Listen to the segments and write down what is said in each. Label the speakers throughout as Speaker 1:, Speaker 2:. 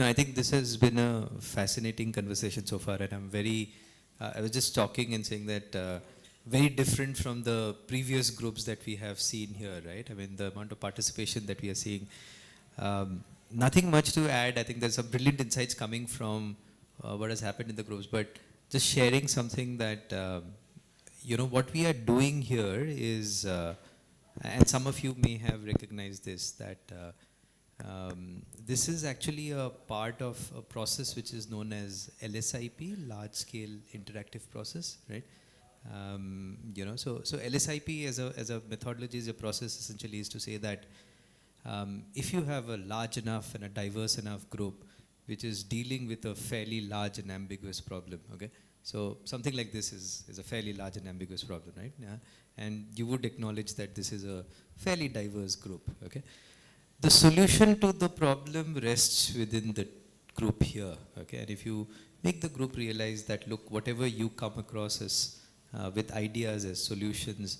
Speaker 1: No, I think this has been a fascinating conversation so far, and I'm very. I was just talking and saying that very different from the previous groups that we have seen here, right? I mean, the amount of participation that we are seeing. Nothing much to add. I think there's some brilliant insights coming from what has happened in the groups, but just sharing something that what we are doing here is, and some of you may have recognized this, that. This is actually a part of a process which is known as LSIP, Large Scale Interactive Process, right? So LSIP as a methodology, as a process, essentially is to say that if you have a large enough and a diverse enough group which is dealing with a fairly large and ambiguous problem, okay? So something like this is a fairly large and ambiguous problem, right? Yeah? And you would acknowledge that this is a fairly diverse group, okay? The solution to the problem rests within the group here, okay? And if you make the group realize that, look, whatever you come across as with ideas as solutions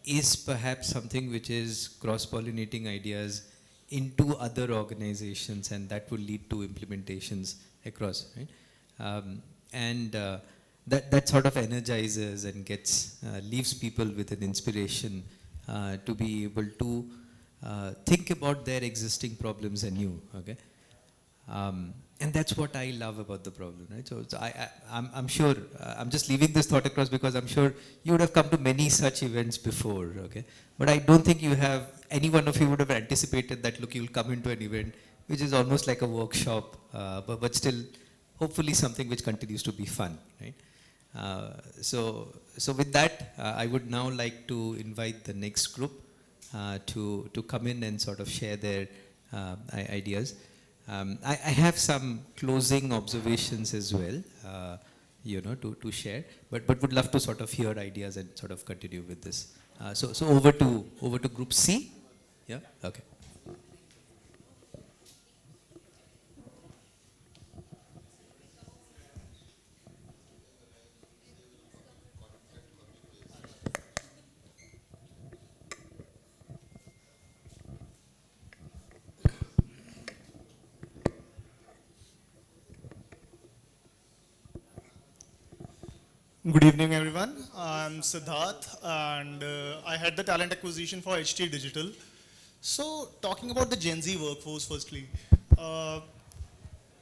Speaker 1: is perhaps something which is cross-pollinating ideas into other organizations, and that will lead to implementations across, right? That sort of energizes and leaves people with an inspiration to be able to think about their existing problems anew, okay? And that's what I love about the problem, right? So I'm sure, I'm just leaving this thought across because I'm sure you would have come to many such events before, okay? But I don't think any one of you would have anticipated that, look, you'll come into an event which is almost like a workshop, but still hopefully something which continues to be fun, right? So with that, I would now like to invite the next group to come in and sort of share their ideas. I have some closing observations as well, to share, but would love to sort of hear ideas and sort of continue with this. So over to group C. Yeah. Okay.
Speaker 2: Good evening, everyone. I'm Siddharth, and I head the talent acquisition for HT Digital. So, talking about the Gen Z workforce, firstly,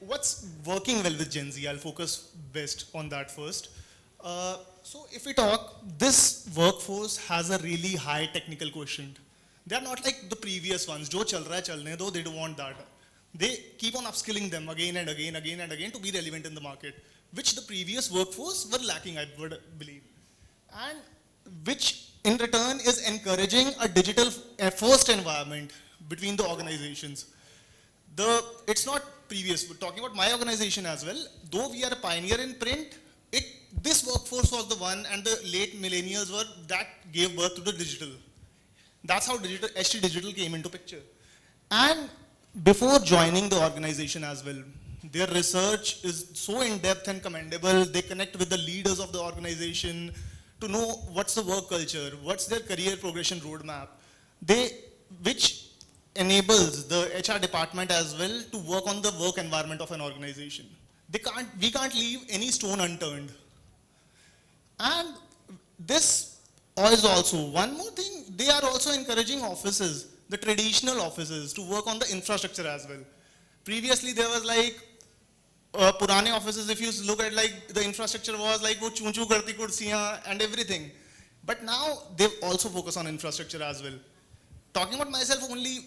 Speaker 2: what's working well with Gen Z? I'll focus best on that first. So, if we talk, this workforce has a really high technical quotient. They are not like the previous ones. Jo chal raha hai, chalne do, they don't want that. They keep on upskilling them again and again to be relevant in the market, which the previous workforce were lacking, I would believe. And which in return is encouraging a digital first environment between the organizations. It's not previous, but talking about my organization as well, though we are a pioneer in print, this workforce was the one, and the late millennials were that gave birth to the digital. That's how HT Digital came into picture. And before joining the organization as well, their research is so in-depth and commendable. They connect with the leaders of the organization to know what's the work culture, what's their career progression roadmap, which enables the HR department as well to work on the work environment of an organization. We can't leave any stone unturned. And this is also, one more thing, they are also encouraging offices, the traditional offices, to work on the infrastructure as well. Previously, there was like, Purane offices, if you look at like, the infrastructure was like, wo choo-choo karti kursiyan and everything. But now, they also focus on infrastructure as well. Talking about myself only,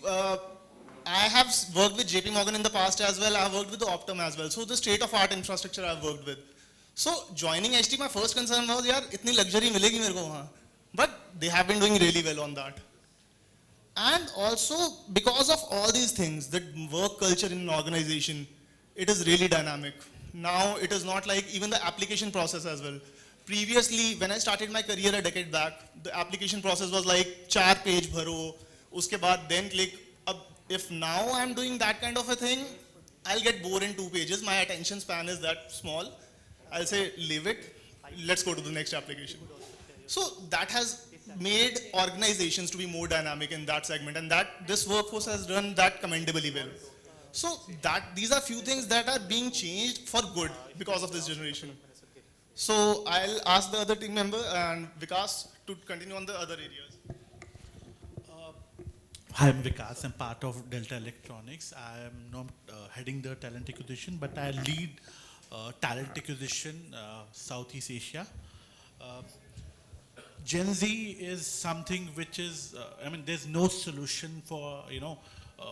Speaker 2: I have worked with JP Morgan in the past as well. I have worked with the Optum as well. So the state-of-art infrastructure I have worked with. So joining HT, my first concern was, yaar, itni luxury milegi mere ko wahan. But they have been doing really well on that. And also, because of all these things, the work culture in an organization, it is really dynamic. Now, it is not like even the application process as well. Previously, when I started my career a decade back, the application process was like 4 page bharo, uske baad then click. If now I'm doing that kind of a thing, I'll get bored in 2 pages. My attention span is that small. I'll say, leave it. Let's go to the next application. So that has made organizations to be more dynamic in that segment, and that this workforce has done that commendably well. So that these are few things that are being changed for good because of this generation. So I'll ask the other team member and Vikas to continue on the other areas.
Speaker 3: Hi, I'm Vikas. I'm part of Delta Electronics. I am not heading the talent acquisition, but I lead talent acquisition Southeast Asia. Uh, Gen Z is something which is, I mean, there's no solution for,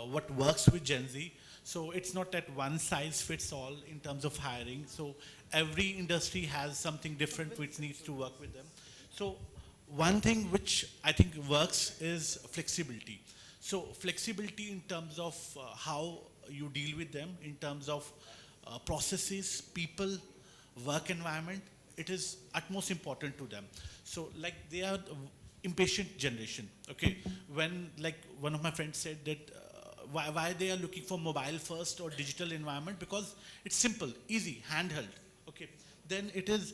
Speaker 3: what works with Gen Z. So it's not that one size fits all in terms of hiring. So every industry has something different which needs to work with them. So one thing which I think works is flexibility. So flexibility in terms of how you deal with them, in terms of processes, people, work environment, it is utmost important to them. So like they are the impatient generation. Okay, when like one of my friends said that why they are looking for mobile first or digital environment, because it's simple, easy, handheld. Okay, then it is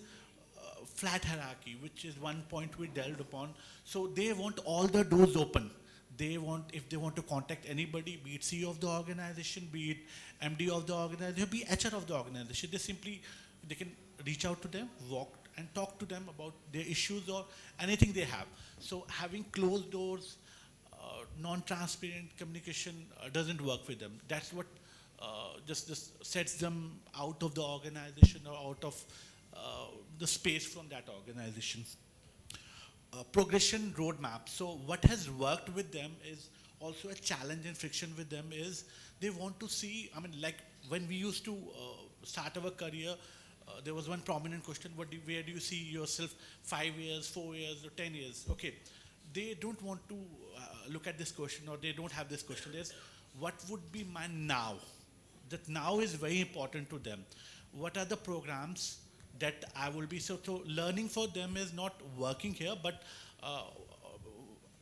Speaker 3: flat hierarchy, which is one point we delved upon. So they want all the doors open. They want, if they want to contact anybody, be it CEO of the organization, be it MD of the organization, be HR of the organization, they can reach out to them, walk and talk to them about their issues or anything they have. So having closed doors, non-transparent communication doesn't work with them. That's what just sets them out of the organization or out of the space from that organization. Progression roadmap. So what has worked with them is also a challenge and friction with them is they want to see, I mean, like when we used to start our career, there was one prominent question, where do you see yourself 5 years, 4 years, or 10 years? Okay, they don't want to look at this question, or they don't have this question. There's what would be my now? That now is very important to them. What are the programs that I will be, so learning for them is not working here, but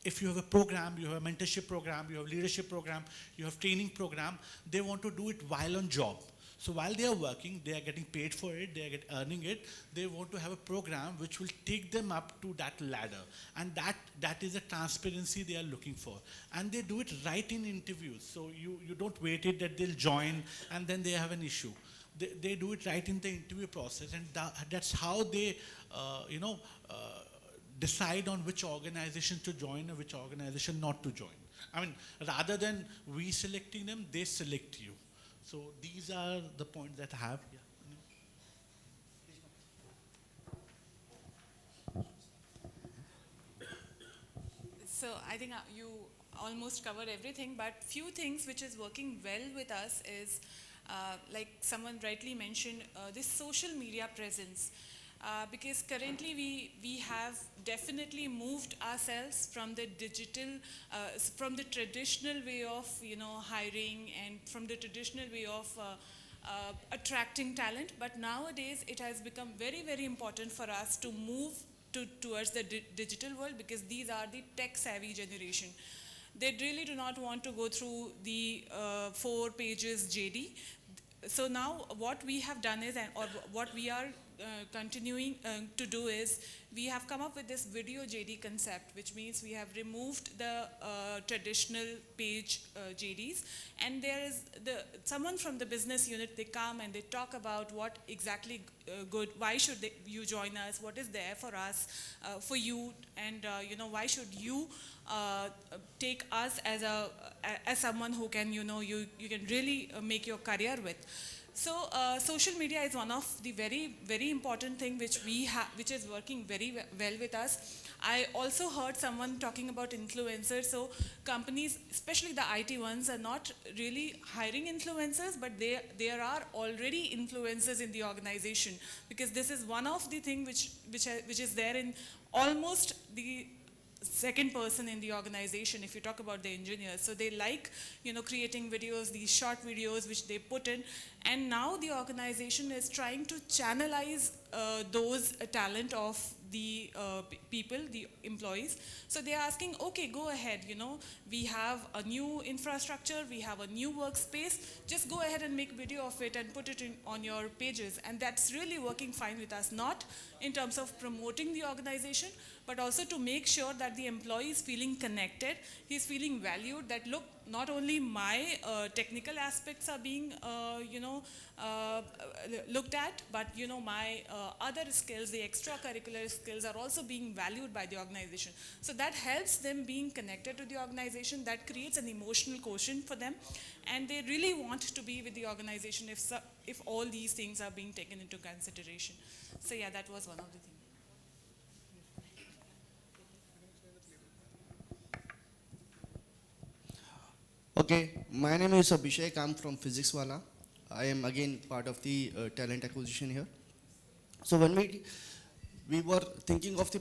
Speaker 3: if you have a program, you have a mentorship program, you have leadership program, you have training program, they want to do it while on job. So while they are working, they are getting paid for it, they are earning it, they want to have a program which will take them up to that ladder. And that is a transparency they are looking for. And they do it right in interviews. So you don't wait it that they'll join and then they have an issue. They do it right in the interview process, and that's how they, decide on which organization to join or which organization not to join. I mean, rather than we selecting them, they select you. So these are the points that I have. Yeah.
Speaker 4: So I think you almost covered everything, but few things which is working well with us is, like someone rightly mentioned, this social media presence. Because currently we have definitely moved ourselves from the digital, from the traditional way of hiring and from the traditional way of attracting talent. But nowadays it has become very, very important for us to move towards the digital world, because these are the tech savvy generation. They really do not want to go through the 4 pages JD. So now what we have done is, or what we are continuing to do is, we have come up with this video JD concept, which means we have removed the traditional page JDs, and there is someone from the business unit, they come and they talk about what exactly good, why should you join us, what is there for us, for you, and why should you take us as someone who can, you can really make your career with. So social media is one of the very, very important thing which which is working very well with us. I also heard someone talking about influencers. So companies, especially the IT ones, are not really hiring influencers, but there are already influencers in the organization, because this is one of the thing which is there in almost the second person in the organization, if you talk about the engineers. So they like, creating videos, these short videos which they put in, and now the organization is trying to channelize those talent of the people, the employees. So they're asking, okay, go ahead, we have a new infrastructure, we have a new workspace, just go ahead and make video of it and put it on your pages. And that's really working fine with us, not in terms of promoting the organization, but also to make sure that the employee is feeling connected, he's feeling valued, that look, not only my technical aspects are being, looked at, but my other skills, the extracurricular skills, are also being valued by the organization. So that helps them being connected to the organization. That creates an emotional quotient for them, and they really want to be with the organization if all these things are being taken into consideration. So yeah, that was one of the things.
Speaker 5: Okay, my name is Abhishek. I'm from Physics Wala. I am again part of the talent acquisition here. So when we were thinking of the